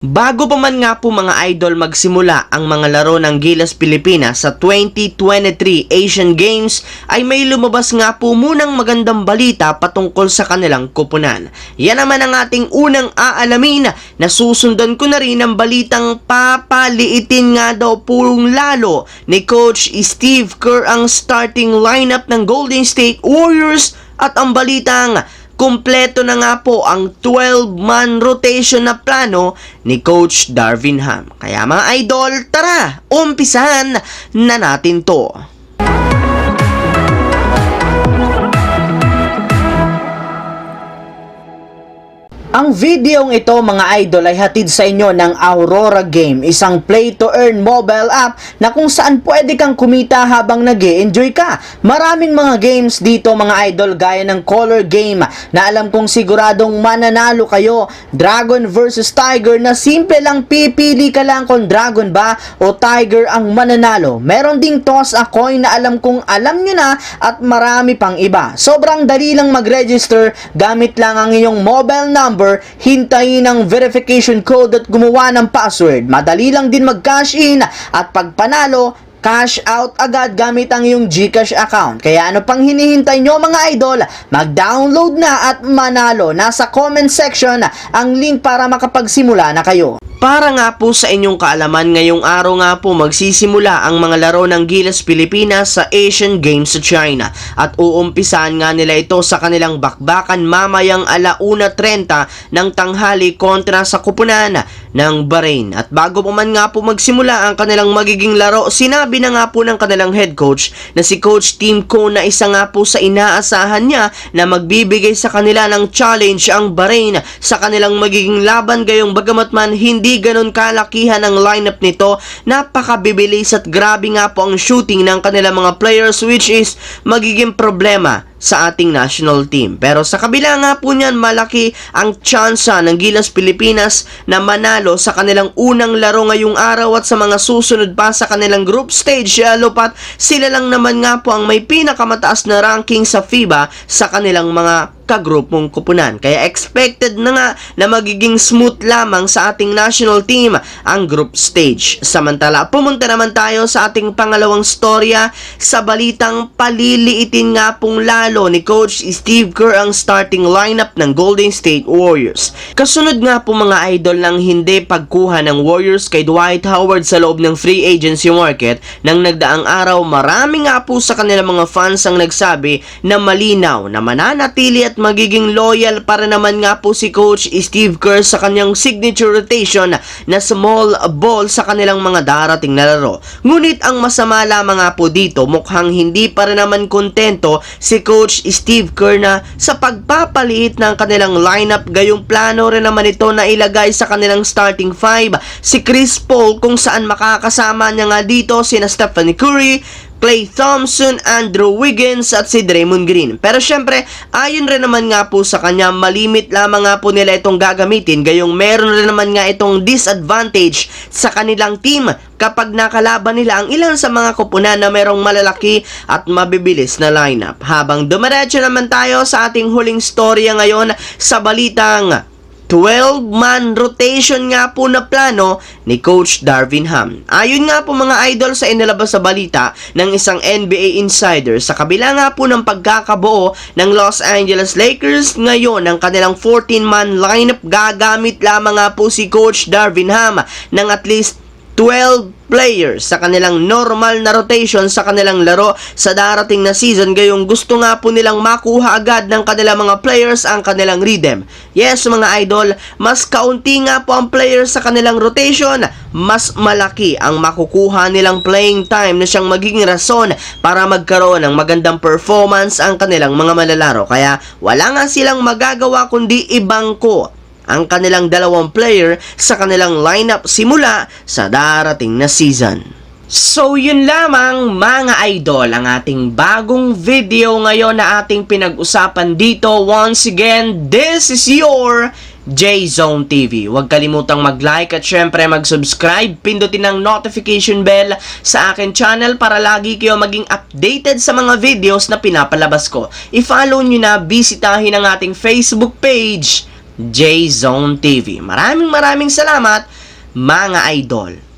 Bago pa man nga po mga idol magsimula ang mga laro ng Gilas Pilipinas sa 2023 Asian Games ay may lumabas nga po munang magandang balita patungkol sa kanilang koponan. Yan naman ang ating unang aalamin na susundan ko na rin ang balitang papaliitin nga daw pong lalo ni Coach Steve Kerr ang starting lineup ng Golden State Warriors at ang balitang kumpleto na nga po ang 12-man rotation na plano ni Coach Darvin Ham. Kaya mga idol, tara, umpisahan na natin to. Ang videong ito mga idol ay hatid sa inyo ng Aurora Game, isang play-to-earn mobile app na kung saan pwede kang kumita habang nag-e-enjoy ka. Maraming mga games dito mga idol gaya ng Color Game na alam kong siguradong mananalo kayo. Dragon versus Tiger na simple lang pipili ka lang kung Dragon ba o Tiger ang mananalo. Meron ding Toss a Coin na alam kong alam nyo na at marami pang iba. Sobrang dali lang mag-register gamit lang ang iyong mobile number, hintayin ang verification code at gumawa ng password. Madali lang din mag-cash in at pag panalo, cash out agad gamit ang iyong GCash account. Kaya ano pang hinihintay nyo mga idol? Mag-download na at manalo. Nasa comment section ang link para makapagsimula na kayo. Para nga po sa inyong kaalaman, ngayong araw nga po magsisimula ang mga laro ng Gilas Pilipinas sa Asian Games sa China at uumpisahan nga nila ito sa kanilang bakbakan mamayang 1:30 ng tanghali kontra sa koponan ng Bahrain. At bago pa man nga po magsimula ang kanilang magiging laro, sinabi na nga po ng kanilang head coach na si Coach Tim Cohn na isa nga po sa inaasahan niya na magbibigay sa kanila ng challenge ang Bahrain sa kanilang magiging laban, gayong bagamat man hindi ganon kalakihan ang lineup nito, napakabibilis at grabe nga po ang shooting ng kanilang mga players, which is magiging problema sa ating national team. Pero sa kabila nga po niyan, malaki ang tsansa ng Gilas Pilipinas na manalo sa kanilang unang laro ngayong araw at sa mga susunod pa sa kanilang group stage, lalo pat sila lang naman nga po ang may pinakamataas na ranking sa FIBA sa kanilang mga kagrupong koponan. Kaya expected na nga na magiging smooth lamang sa ating national team ang group stage. Samantala, pumunta naman tayo sa ating pangalawang storya sa balitang paliliitin nga pong lalo ni Coach Steve Kerr ang starting lineup ng Golden State Warriors. Kasunod nga po mga idol ng hindi pagkuha ng Warriors kay Dwight Howard sa loob ng free agency market ng nagdaang araw, marami nga po sa kanilang mga fans ang nagsabi na malinaw na mananatili at magiging loyal para naman nga po si Coach Steve Kerr sa kanyang signature rotation na small ball sa kanilang mga darating na laro. Ngunit ang masama lamang nga po dito, mukhang hindi pa rin naman kontento si Coach Steve Kerr na sa pagpapaliit ng kanilang lineup, gayong plano rin naman ito na ilagay sa kanilang starting five si Chris Paul, kung saan makakasama niya nga dito sina Stephen Curry, Klay Thompson, Andrew Wiggins at si Draymond Green. Pero syempre, ayon rin naman nga po sa kanya, malimit lamang nga po nila itong gagamitin, gayong meron rin naman nga itong disadvantage sa kanilang team kapag nakalaban nila ang ilan sa mga koponan na merong malalaki at mabibilis na lineup. Habang dumiretso naman tayo sa ating huling storya ngayon sa balitang 12-man rotation nga po na plano ni Coach Darvin Ham. Ayon nga po mga idol sa inilabas sa balita ng isang NBA insider, sa kabila nga po ng pagkakabuo ng Los Angeles Lakers ngayon ng kanilang 14-man lineup, gagamit lamang nga po si Coach Darvin Ham ng at least 12 players sa kanilang normal na rotation sa kanilang laro sa darating na season, gayong gusto nga po nilang makuha agad ng kanilang mga players ang kanilang rhythm. Yes mga idol, mas kaunti nga po ang players sa kanilang rotation, mas malaki ang makukuha nilang playing time na siyang magiging rason para magkaroon ng magandang performance ang kanilang mga malalaro. Kaya wala nga silang magagawa kundi ibangko ang kanilang dalawang player sa kanilang lineup simula sa darating na season. So yun lamang mga idol ang ating bagong video ngayon na ating pinag-usapan dito. Once again, this is your J-Zone TV. Huwag kalimutang mag-like at syempre mag-subscribe. Pindutin ang notification bell sa akin channel para lagi kayo maging updated sa mga videos na pinapalabas ko. I-follow nyo na, bisitahin ang ating Facebook page, J-Zone TV. Maraming salamat mga idol.